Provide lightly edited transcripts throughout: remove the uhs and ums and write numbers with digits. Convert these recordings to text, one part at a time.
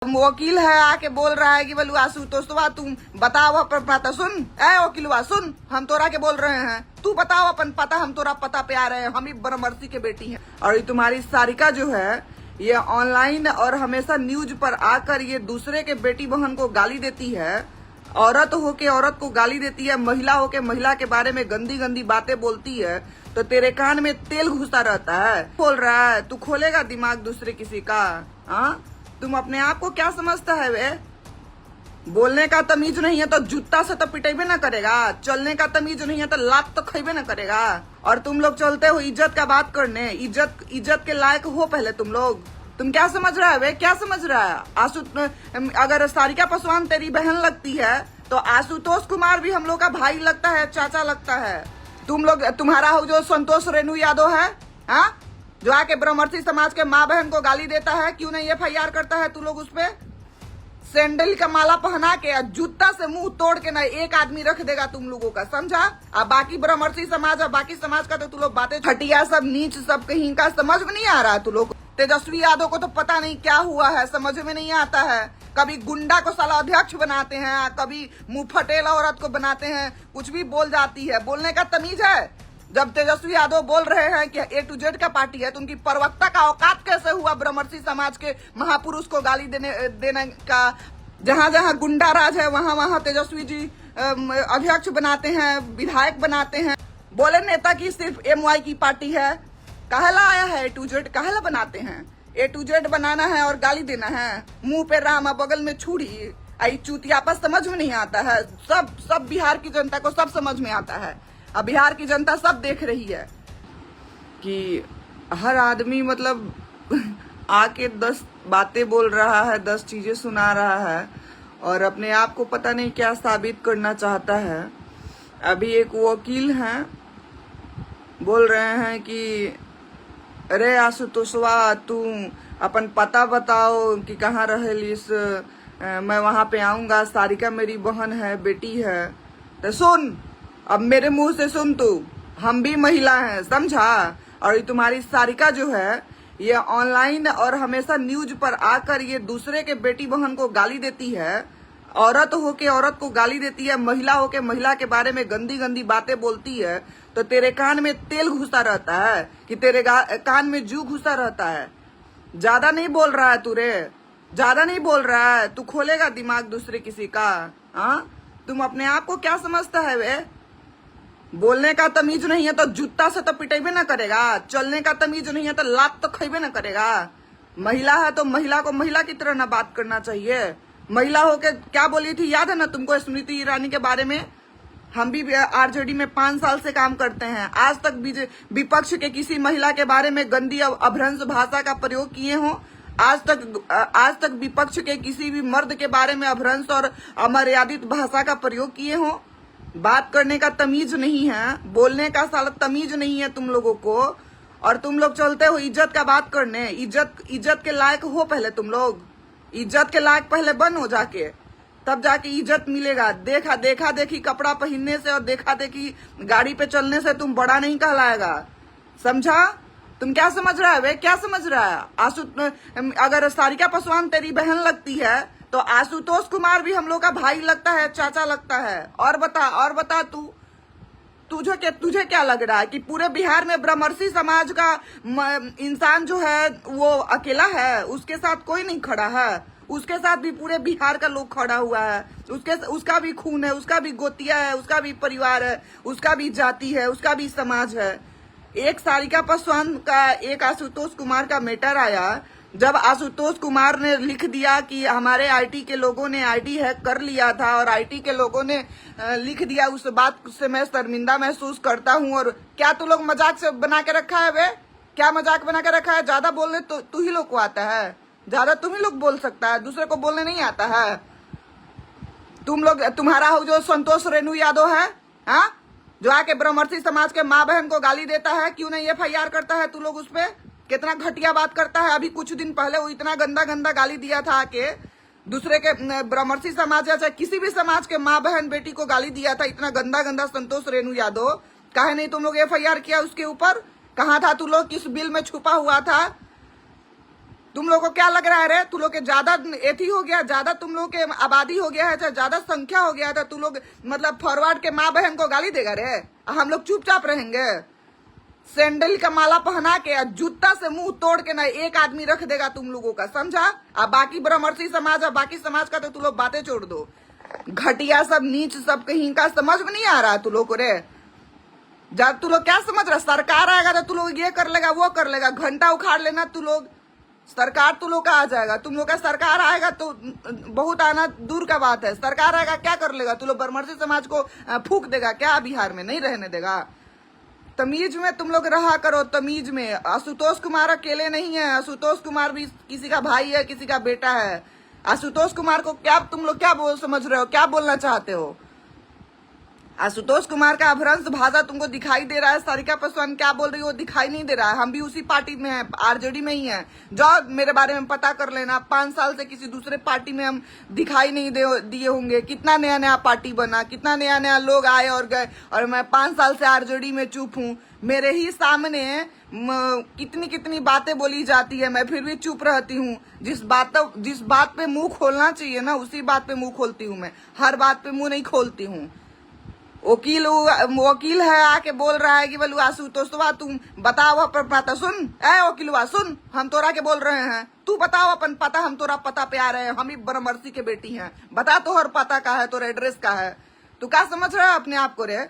वकील है आके बोल रहा है कि बोलू आशुतोष तुम बताओ अपन पता। सुन ए वकीलवा सुन, हम तोरा के बोल रहे हैं, तू बताओ अपन पता। हम तोरा पता पे आ रहे हैं, हम ही ब्रह्मर्षि के बेटी हैं। और ये तुम्हारी सारिका जो है ये ऑनलाइन और हमेशा न्यूज पर आकर ये दूसरे के बेटी बहन को गाली देती है। औरत होके औरत को गाली देती है, महिला होके महिला के बारे में गंदी गंदी बातें बोलती है। तो तेरे कान में तेल घुसा रहता है। बोल रहा है तू खोलेगा दिमाग दूसरे किसी का? हाँ, तुम अपने आप को क्या समझता है वे? बोलने का तमीज नहीं है तो जूता से तो पिटेबे ना करेगा, चलने का तमीज नहीं है तो लात तो खेबे ना करेगा। और तुम लोग चलते हो इज्जत का बात करने। इज्जत के लायक हो पहले तुम लोग। तुम क्या समझ रहा है वे? क्या समझ रहा है? अगर सारिका पासवान तेरी बहन लगती है तो आशुतोष कुमार भी हम लोग का भाई लगता है, चाचा लगता है। तुम लोग, तुम्हारा हो जो संतोष रेणु यादव है, हाँ, जो आके ब्रह्मर्षि समाज के माँ बहन को गाली देता है, क्यों नहीं FIR करता है तू लोग उस पे? सैंडल का माला पहना के जूता से मुंह तोड़ के ना एक आदमी रख देगा तुम लोगों का, समझा? अब बाकी ब्रह्मर्षि समाज और बाकी समाज का तो तू लोग बातें घटिया, सब नीच, सब कहीं का समझ में नहीं आ रहा है तू लोग। तेजस्वी यादव को तो पता नहीं क्या हुआ है, समझ में नहीं आता है। कभी गुंडा को साला अध्यक्ष बनाते हैं, कभी मुंह फटेला औरत को बनाते हैं, कुछ भी बोल जाती है। बोलने का तमीज है? जब तेजस्वी यादव बोल रहे हैं कि A to Z का पार्टी है, तो उनकी प्रवक्ता का औकात कैसे हुआ ब्रह्मर्षि समाज के महापुरुष को गाली देने का? जहां जहां गुंडा राज है वहां वहां तेजस्वी जी अध्यक्ष बनाते हैं, विधायक बनाते हैं। बोले नेता की सिर्फ MY की पार्टी है। कहला आया है A to Z, कहला बनाते हैं? A to Z बनाना है और गाली देना है। मुंह पे राम, बगल में छुरी। आई चूतियापा समझ में नहीं आता है। सब बिहार की जनता को सब समझ में आता है। अब बिहार की जनता सब देख रही है कि हर आदमी मतलब आके 10 बातें बोल रहा है, 10 चीजें सुना रहा है और अपने आप को पता नहीं क्या साबित करना चाहता है। अभी एक वकील हैं, बोल रहे हैं कि अरे आशुतोषवा तू अपन पता बताओ कि कहाँ रहेलिस, मैं वहां पे आऊंगा, सारिका मेरी बहन है, बेटी है। तो सुन, अब मेरे मुंह से सुन तू, हम भी महिला हैं, समझा? और ये तुम्हारी सारिका जो है ये ऑनलाइन और हमेशा न्यूज पर आकर ये दूसरे के बेटी बहन को गाली देती है। औरत होके औरत को गाली देती है, महिला होके महिला के बारे में गंदी गंदी बातें बोलती है। तो तेरे कान में तेल घुसा रहता है कि तेरे कान में जू घुसा रहता है? ज्यादा नहीं बोल रहा है तू रे, ज्यादा नहीं बोल रहा है। तू खोलेगा दिमाग दूसरे किसी का? हाँ, तुम अपने आप को क्या समझता है वे? बोलने का तमीज नहीं है तो जूता से तो पिटेबे ना करेगा, चलने का तमीज नहीं है तो लात तो खेबे ना करेगा। महिला है तो महिला को महिला की तरह ना बात करना चाहिए। महिला होके क्या बोली थी याद है ना तुमको स्मृति ईरानी के बारे में? हम भी RJD में 5 साल से काम करते हैं, आज तक विपक्ष के किसी महिला के बारे में गंदी अभ्रंश भाषा का प्रयोग किए हो? आज तक विपक्ष के किसी भी मर्द के बारे में अभ्रंश और अमर्यादित भाषा का प्रयोग किए हो? बात करने का तमीज नहीं है, बोलने का साला तमीज नहीं है तुम लोगों को। और तुम लोग चलते हो इज्जत का बात करने। इज्जत के लायक हो पहले तुम लोग। इज्जत के लायक पहले बन हो जाके, तब जाके इज्जत मिलेगा। देखा देखी कपड़ा पहनने से और देखा देखी गाड़ी पे चलने से तुम बड़ा नहीं कहलाएगा, समझा? तुम क्या समझ रहा है वे? क्या समझ रहा है? अगर सारिका पासवान तेरी बहन लगती है तो आशुतोष कुमार भी हम लोग का भाई लगता है, चाचा लगता है। और बता तुझे क्या लग रहा है कि पूरे बिहार में ब्रह्मर्षि समाज का इंसान जो है वो अकेला है? उसके साथ कोई नहीं खड़ा है, उसके साथ भी पूरे बिहार का लोग खड़ा हुआ है। उसका भी खून है, उसका भी गोतिया है, उसका भी परिवार है, उसका भी जाति है, उसका भी समाज है। एक सारिका पासवान का, एक आशुतोष कुमार का मैटर आया। जब आशुतोष कुमार ने लिख दिया कि हमारे IT के लोगों ने ID हैक कर लिया था और IT के लोगों ने लिख दिया, उस बात से मैं शर्मिंदा महसूस करता हूं। और क्या तू लोग मजाक से बना के रखा है वे? क्या मजाक बना के रखा है? ज्यादा बोलने तो तू ही लोग को आता है, ज्यादा तुम ही लोग बोल सकता है, दूसरे को बोलने नहीं आता है। तुम लोग, तुम्हारा हो जो संतोष रेणु यादव है, हाँ, जो आके ब्रह्मर्षि समाज के माँ बहन को गाली देता है, क्यों नहीं FIR करता है तू लोग उस पे? कितना घटिया बात करता है। अभी कुछ दिन पहले वो इतना गंदा गाली दिया था आके दूसरे के ब्रह्मर्षि समाज या चाहे किसी भी समाज के माँ बहन बेटी को गाली दिया था, इतना गंदा संतोष रेणु यादव। काहे नहीं तुम लोग FIR किया उसके ऊपर? कहाँ था तू लोग? किस बिल में छुपा हुआ था? तुम लोग को क्या लग रहा है रे? तुम लोग के ज्यादा एथी हो गया, ज्यादा तुम लोग के आबादी हो गया है, चाहे ज्यादा संख्या हो गया है, तो तुम लोग मतलब फॉरवर्ड के माँ बहन को गाली देगा रे? हम लोग चुपचाप रहेंगे? सैंडल का माला पहना के जूता से मुंह तोड़ के ना एक आदमी रख देगा तुम लोगों का, समझा? अब बाकी ब्रह्मर्षि समाज और बाकी समाज का तो तुम लोग बातें छोड़ दो। घटिया सब, नीच सब, कहीं का समझ में नहीं आ रहा तुम लोग को रे। जब तू लोग क्या समझ रहा, सरकार आएगा तो तू लोग ये कर लेगा वो कर लेगा, घंटा उखाड़ लेना तू लोग, सरकार तू लोग का आ जाएगा। तुम लोग का सरकार आएगा तो बहुत आना दूर का बात है, सरकार आएगा क्या कर लेगा? तू लोग ब्रह्मर्षि समाज को फूक देगा क्या? बिहार में नहीं रहने देगा। तमीज में तुम लोग रहा करो, तमीज में। आशुतोष कुमार अकेले नहीं है, आशुतोष कुमार भी किसी का भाई है, किसी का बेटा है। आशुतोष कुमार को क्या तुम लोग क्या समझ रहे हो, क्या बोलना चाहते हो? आशुतोष कुमार का अभ्रंश भाषा तुमको दिखाई दे रहा है, सारिका पासवान क्या बोल रही हो दिखाई नहीं दे रहा है। हम भी उसी पार्टी में हैं, आरजेडी में ही हैं। जाओ मेरे बारे में पता कर लेना, 5 साल से किसी दूसरे पार्टी में हम दिखाई नहीं दिए होंगे। कितना नया नया पार्टी बना, कितना नया नया लोग आए और गए, और मैं 5 साल से आरजेडी में चुप हूँ। मेरे ही सामने कितनी कितनी बातें बोली जाती है, मैं फिर भी चुप रहती हूँ। जिस बात पे मुंह खोलना चाहिए ना, उसी बात पे मुंह खोलती हूँ मैं, हर बात पे मुंह नहीं खोलती हूँ। वकील है आके बोल रहा है कि बोलू आशुतोष तुम बताओ अपन पता, सुन ए वकीलवा सुन, हम तोरा के बोल रहे हैं, तू बताओ अपन पता, हम तोरा पता पे आ रहे हैं, हम ही ब्रह्मर्षि के बेटी हैं, बता तोहर पता का है, तोरा एड्रेस का है। तू क्या समझ रहा है अपने आप को रे?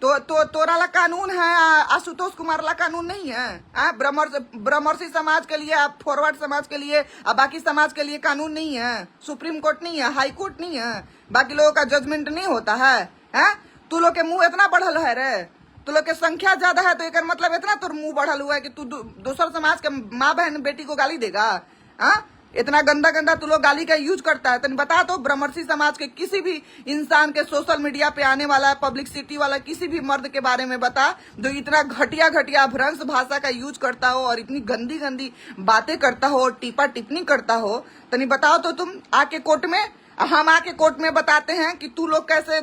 तोरा ला कानून है, आशुतोष कुमार ला कानून नहीं है? ब्रह्मर्षि समाज के लिए, फॉरवर्ड समाज के लिए, बाकी समाज के लिए कानून नहीं है? सुप्रीम कोर्ट नहीं है, हाई कोर्ट नहीं है? बाकी लोगों का जजमेंट नहीं होता है? तू लोग के मुंह इतना बढ़ल है रे, तू लोग के संख्या ज्यादा है तो एक मतलब इतना तो मुंह बढ़ल हुआ है कि तू दूसर समाज के माँ बहन बेटी को गाली देगा? इतना गंदा गंदा तू लोग गाली का यूज करता है। तनी बता तो ब्रह्मर्षि समाज के किसी भी इंसान के सोशल मीडिया पे आने वाला, पब्लिसिटी वाला किसी भी मर्द के बारे में बता जो इतना घटिया घटिया भ्रंश भाषा का यूज करता हो और इतनी गंदी गंदी बातें करता हो और टिप्पा टिप्पणी करता हो। तनी बताओ तो तुम आके कोर्ट में, हम आके कोर्ट में बताते हैं कि तू लोग कैसे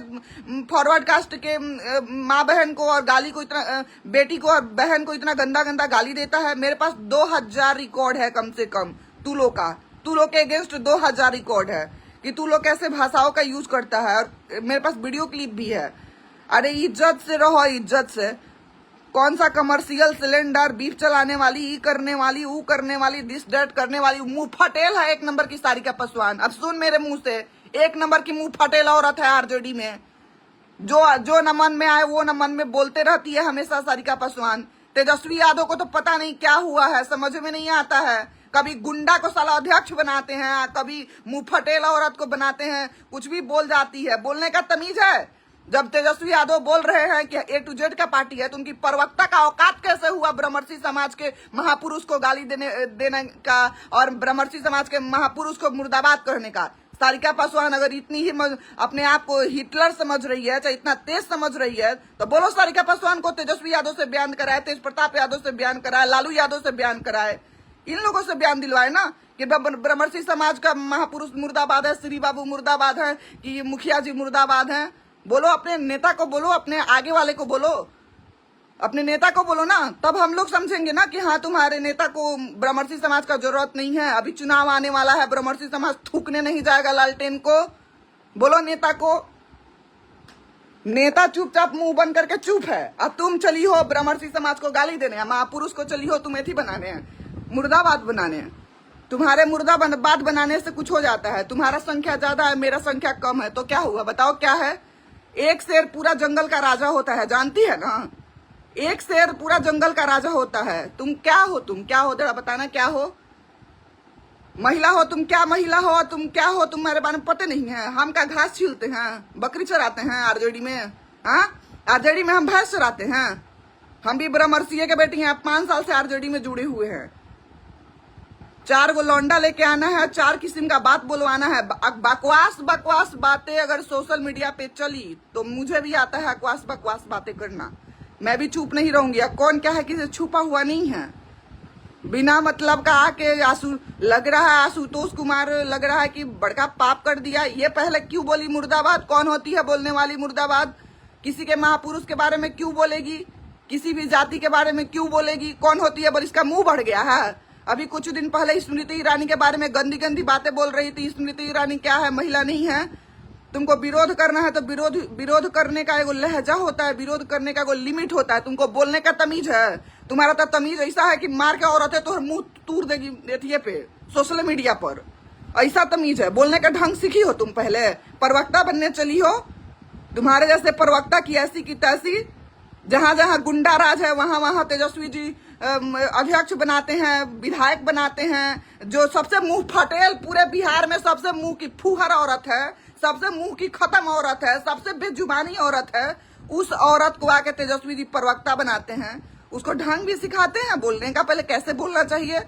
फॉरवर्ड कास्ट के माँ बहन को और गाली को, इतना बेटी को और बहन को इतना गंदा गंदा गाली देता है। मेरे पास 2000 रिकॉर्ड है कम से कम तू लोग के अगेंस्ट 2000 रिकॉर्ड है कि तू लोग कैसे भाषाओं का यूज करता है, और मेरे पास वीडियो क्लिप भी है। अरे इज्जत से रहो, इज्जत से। कौन सा कमर्शियल सिलेंडर, बीफ चलाने वाली, ई करने वाली, ऊ करने वाली, दिस डेट करने वाली, मुंह फटेल है एक नंबर की सारिका पासवान। अब सुन मेरे मुंह से, एक नंबर की मुंह फटेल औरत है आरजेडी में। जो न मन में आए वो न मन में बोलते रहती है हमेशा सारिका पासवान। तेजस्वी यादव को तो पता नहीं क्या हुआ है, समझ में नहीं आता है। कभी गुंडा को साला अध्यक्ष बनाते हैं, कभी मुंह फटेल औरत को बनाते हैं, कुछ भी बोल जाती है। बोलने का तमीज है? जब तेजस्वी यादव बोल रहे हैं कि A to Z का पार्टी है, तो उनकी प्रवक्ता का औकात कैसे हुआ ब्रह्मर्षि समाज के महापुरुष को गाली देने का और ब्रह्मर्षि समाज के महापुरुष को मुर्दाबाद करने का? सारिका पासवान अगर इतनी ही अपने आप को हिटलर समझ रही है, चाहे इतना तेज समझ रही है, तो बोलो सारिका पासवान को तेजस्वी यादव से बयान कराए, तेज प्रताप यादव से बयान कराए, लालू यादव से बयान कराए, इन लोगों से बयान दिलवाए ना कि ब्रह्मर्षि समाज का महापुरुष मुर्दाबाद है, श्री बाबू मुर्दाबाद है, कि मुखिया जी मुर्दाबाद है। बोलो अपने नेता को, बोलो अपने आगे वाले को, बोलो अपने नेता को बोलो ना, तब हम लोग समझेंगे ना कि हाँ तुम्हारे नेता को ब्रह्मर्षि समाज का जरूरत नहीं है। अभी चुनाव आने वाला है, ब्रह्मर्षि समाज थूकने नहीं जाएगा लालटेन को। बोलो नेता को। नेता चुपचाप मुंह बंद करके चुप है। अब तुम चली हो ब्रह्मर्षि समाज को गाली देने, महापुरुष को चली हो तुम एथी बनाने हैं, मुर्दाबाद बनाने हैं। तुम्हारे मुर्दाबाद बनाने से कुछ हो जाता है? तुम्हारा संख्या ज्यादा है, मेरा संख्या कम है, तो क्या हुआ बताओ? क्या है? एक शेर पूरा जंगल का राजा होता है, जानती है ना? एक शेर पूरा जंगल का राजा होता है। तुम क्या हो? जरा बताना क्या हो? महिला हो तुम? क्या महिला हो तुम? क्या हो? तुम्हारे बारे में पता नहीं है? हम का घास छीलते हैं, बकरी चराते हैं आरजेडी में? आरजेडी में हम भैंस चराते हैं? हम भी ब्रह्मर्षि के बेटी हैं, 5 साल से आरजेडी में जुड़े हुए हैं। 4 गो लौंडा लेके आना है, 4 किस्म का बात बोलवाना है। बकवास बातें अगर सोशल मीडिया पे चली तो मुझे भी आता है बकवास बातें करना। मैं भी चुप नहीं रहूंगी। अब कौन क्या है किसी छुपा हुआ नहीं है। बिना मतलब का आके लग रहा है आशुतोष कुमार लग रहा है कि बड़का पाप कर दिया। ये पहले क्यों बोली मुर्दाबाद? कौन होती है बोलने वाली मुर्दाबाद? किसी के महापुरुष के बारे में क्यों बोलेगी? किसी भी जाति के बारे में क्यों बोलेगी? कौन होती है? बोल इसका मुंह बढ़ गया है। अभी कुछ दिन पहले स्मृति ईरानी के बारे में गंदी गंदी बातें बोल रही थी। स्मृति ईरानी क्या है? महिला नहीं है। तुमको विरोध करना है तो विरोध करने का एगो लहजा होता है, विरोध करने का एगो लिमिट होता है। तुमको बोलने का तमीज है? तुम्हारा तो तमीज ऐसा है कि मार के औरतें तो मुंह तूर देगी एथिये पे, सोशल मीडिया पर। ऐसा तमीज है? बोलने का ढंग सीखी हो तुम? पहले प्रवक्ता बनने चली हो। तुम्हारे जैसे प्रवक्ता की ऐसी की तैसी, जहां जहां गुंडा राज है वहां वहां तेजस्वी जी अध्यक्ष बनाते हैं, विधायक बनाते हैं। जो सबसे मुंह फटेल पूरे बिहार में, सबसे मुंह की फूहर औरत है, सबसे मुंह की खत्म औरत है, सबसे बेजुबानी औरत है, उस औरत को आके तेजस्वी जी प्रवक्ता बनाते हैं। उसको ढंग भी सिखाते हैं बोलने का, पहले कैसे बोलना चाहिए।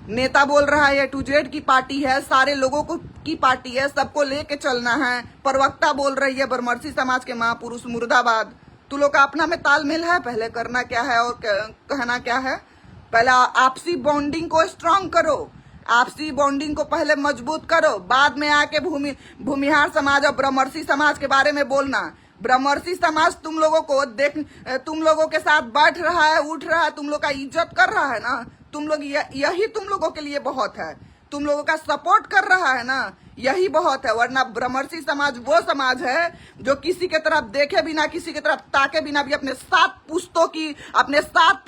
नेता बोल रहा है A to Z की पार्टी है, सारे लोगों को की पार्टी है, सबको लेके चलना है। प्रवक्ता बोल रही है ब्रह्मर्षि समाज के महापुरुष मुर्दाबाद। तू लोग का अपना में तालमेल है? पहले करना क्या है और कहना क्या है? पहले आपसी बॉन्डिंग को स्ट्रांग करो, आपसी बॉन्डिंग को पहले मजबूत करो, बाद में आके भूमिहार समाज और ब्रह्मर्षि समाज के बारे में बोलना। ब्रह्मर्षि समाज तुम लोगों को तुम लोगों के साथ बैठ रहा है, उठ रहा है, तुम लोग का इज्जत कर रहा है ना। तुम लोग यही तुम लोगों के लिए बहुत है। तुम लोगों का सपोर्ट कर रहा है ना, यही बहुत है। वरना ब्रह्मर्षि समाज वो समाज है जो किसी के तरफ देखे बिना, किसी के तरफ ताके बिना भी अपने 7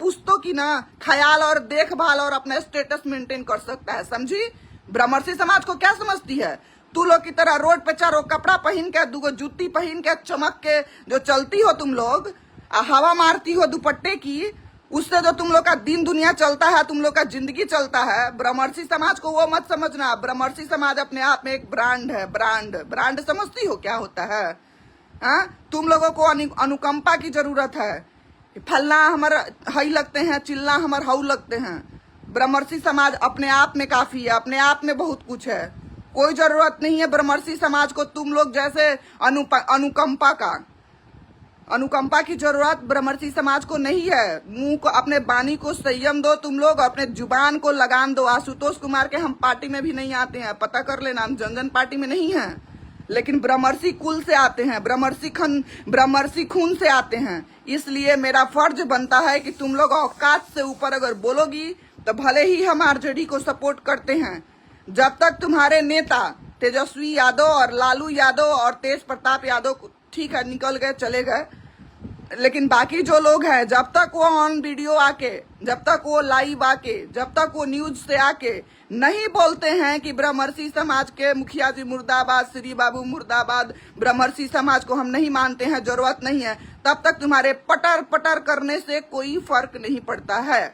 पुश्तों की ना ख्याल और देखभाल और अपना स्टेटस मेंटेन कर सकता है। समझी? ब्रह्मर्षि समाज को क्या समझती है? तू लोग की तरह रोड पे चारों कपड़ा पहन के, 2 जूती पहन के, चमक के जो चलती हो तुम लोग, हवा मारती हो दुपट्टे की, उससे जो तुम लोग का दिन दुनिया चलता है, तुम लोग का जिंदगी चलता है। ब्रह्मर्षि समाज को वो मत समझना। ब्रह्मर्षि समाज अपने आप में एक ब्रांड है। ब्रांड समझती हो क्या होता है? हाँ, तुम लोगों को अनुकंपा की जरूरत है। फलना हमारा हई लगते हैं, चिल्ला हमारे हऊ लगते हैं। ब्रह्मर्षि समाज अपने आप में काफी है, अपने आप में बहुत कुछ है। कोई जरूरत नहीं है ब्रह्मर्षि समाज को तुम लोग जैसे अनुकंपा की जरूरत ब्रह्मर्षि समाज को नहीं है। मुंह को, अपने बानी को संयम दो तुम लोग, अपने जुबान को लगाम दो। आशुतोष कुमार के हम पार्टी में भी नहीं आते हैं, पता कर लेना। हम जनजन पार्टी में नहीं हैं, लेकिन ब्रह्मर्षि कुल से आते हैं, ब्रह्मर्षि खून से आते हैं। इसलिए मेरा फर्ज बनता है कि तुम लोग औकात से ऊपर अगर बोलोगी तो भले ही हम आरजेडी को सपोर्ट करते हैं। जब तक तुम्हारे नेता तेजस्वी यादव और लालू यादव और तेज प्रताप यादव ठीक है निकल गए, चले गए, लेकिन बाकी जो लोग हैं, जब तक वो ऑन वीडियो आके, जब तक वो लाइव आके, जब तक वो न्यूज से आके नहीं बोलते हैं कि ब्रह्मर्षि समाज के मुखिया जी मुर्दाबाद, श्री बाबू मुर्दाबाद, ब्रह्मर्षि समाज को हम नहीं मानते हैं, जरूरत नहीं है, तब तक तुम्हारे पटर पटर करने से कोई फर्क नहीं पड़ता है।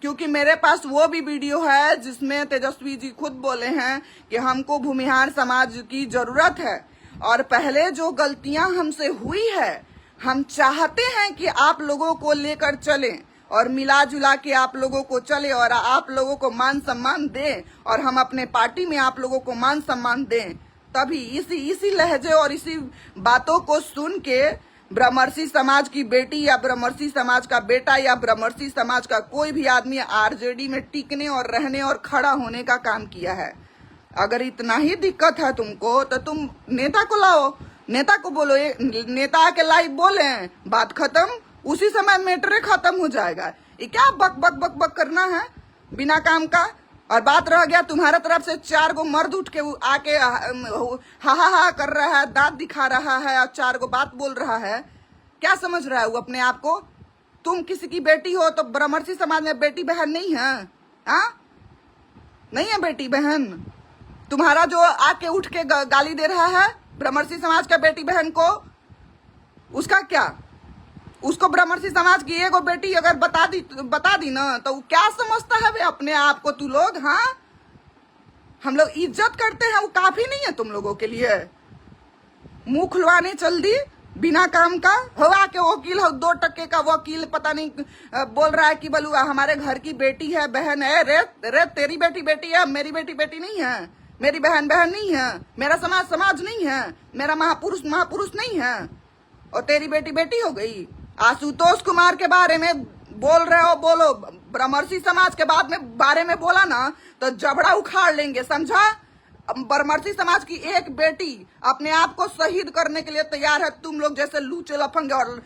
क्योंकि मेरे पास वो भी वीडियो है जिसमें तेजस्वी जी खुद बोले हैं कि हमको भूमिहार समाज की जरूरत है, और पहले जो गलतियां हमसे हुई है, हम चाहते हैं कि आप लोगों को लेकर चलें और मिला जुला के आप लोगों को चले और आप लोगों को मान सम्मान दें, और हम अपने पार्टी में आप लोगों को मान सम्मान दें। तभी इसी लहजे और इसी बातों को सुन के ब्रह्मर्षि समाज की बेटी या ब्रह्मर्षि समाज का बेटा या ब्रह्मर्षि समाज का कोई भी आदमी आरजेडी में टिकने और रहने और खड़ा होने का काम किया है। अगर इतना ही दिक्कत है तुमको तो तुम नेता को लाओ, नेता को बोलो, नेता आके लाइव बोले, बात खत्म, उसी समय मैटर खत्म हो जाएगा। ये क्या बक बक बक बक करना है बिना काम का? और बात रह गया तुम्हारे तरफ से 4 गो मर्द उठ के आके हा कर रहा है, दांत दिखा रहा है और 4 गो बात बोल रहा है। क्या समझ रहा है वो अपने आप को? तुम किसी की बेटी हो तो ब्रह्मर्षि समाज में बेटी बहन नहीं है? हाँ, नहीं है बेटी बहन? तुम्हारा जो आके उठ के गाली दे रहा है ब्रह्मर्षि समाज का बेटी बहन को, उसका क्या? उसको ब्रह्मर्षि समाज की एगो बेटी अगर बता दी ना तो वो क्या समझता है वे अपने आप को? तू लोग, हाँ, हम लोग इज्जत करते हैं, वो काफी नहीं है तुम लोगों के लिए? मुंह खुलवाने चल दी बिना काम का। हवा के वकील हो, 2 टके का वकील, पता नहीं बोल रहा है कि बलुआ हमारे घर की बेटी है, बहन है। रे तेरी बेटी है, मेरी बेटी नहीं है, मेरी बहन नहीं है, मेरा समाज नहीं है, मेरा महापुरुष नहीं है, और तेरी बेटी हो गई। आशुतोष कुमार के बारे में बोल रहे हो, बोलो। ब्रह्मर्षि समाज के बारे में बोला ना तो जबड़ा उखाड़ लेंगे, समझा? ब्रह्मर्षि समाज की एक बेटी अपने आप को शहीद करने के लिए तैयार है तुम लोग जैसे लूचे लफंगे और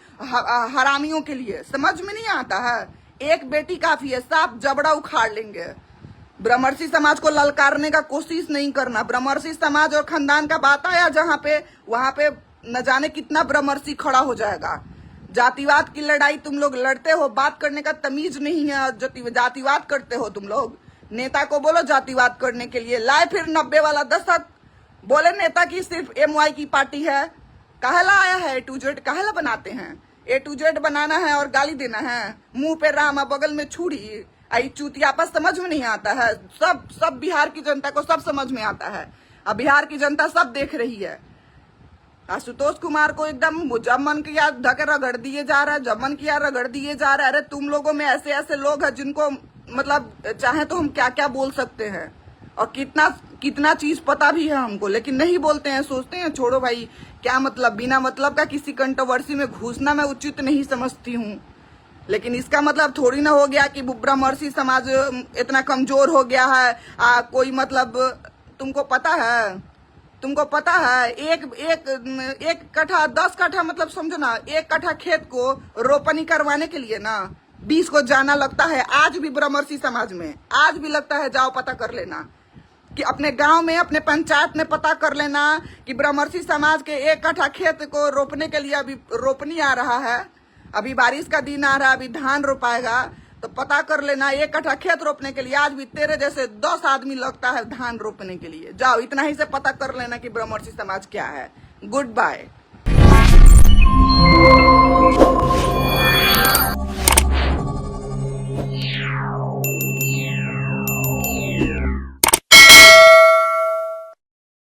हरामियों के लिए। समझ में नहीं आता है? एक बेटी काफी है, साफ जबड़ा उखाड़ लेंगे। ब्रह्मर्षि समाज को ललकारने का कोशिश नहीं करना। ब्रह्मर्षि समाज और खानदान का बात आया जहां पे, वहां पे न जाने कितना ब्रह्मर्षि खड़ा हो जाएगा। जातिवाद की लड़ाई तुम लोग लड़ते हो, बात करने का तमीज नहीं है, जातिवाद करते हो तुम लोग। नेता को बोलो जातिवाद करने के लिए, लाए फिर 90 वाला दशक, बोले नेता की सिर्फ MY की पार्टी है। कहला आया है A to Z, कहला बनाते हैं, A to Z बनाना है और गाली देना है, मुंह पे राम बगल में छुरी। आई चूतियापा समझ में नहीं आता है। सब बिहार की जनता को सब समझ में आता है। अब बिहार की जनता सब देख रही है। आशुतोष कुमार को एकदम जब मन किया धके रगड़ दिए जा रहा है, जब मन किया रगड़ दिए जा रहा है। अरे तुम लोगों में ऐसे ऐसे लोग हैं जिनको मतलब चाहे तो हम क्या क्या बोल सकते हैं, और कितना चीज पता भी है हमको, लेकिन नहीं बोलते हैं। सोचते हैं छोड़ो भाई, क्या मतलब, बिना मतलब का किसी कंट्रोवर्सी में घुसना मैं उचित नहीं समझती हूँ। लेकिन इसका मतलब थोड़ी ना हो गया कि ब्रह्मर्षि समाज इतना कमजोर हो गया है। कोई मतलब तुमको पता है एक कट्ठा 10 कट्ठा मतलब समझो ना, 1 कट्ठा खेत को रोपनी करवाने के लिए ना 20 को जाना लगता है। आज भी ब्रह्मर्षि समाज में आज भी लगता है, जाओ पता कर लेना कि अपने गांव में, अपने पंचायत में पता कर लेना कि ब्रह्मर्षि समाज के 1 कट्ठा खेत को रोपने के लिए अभी रोपनी आ रहा है, अभी बारिश का दिन आ रहा है, अभी धान रोपाएगा, तो पता कर लेना 1 कट्ठा खेत रोपने के लिए आज भी तेरे जैसे 10 आदमी लगता है धान रोपने के लिए। जाओ इतना ही से पता कर लेना कि ब्रह्मर्षि समाज क्या है। Good bye.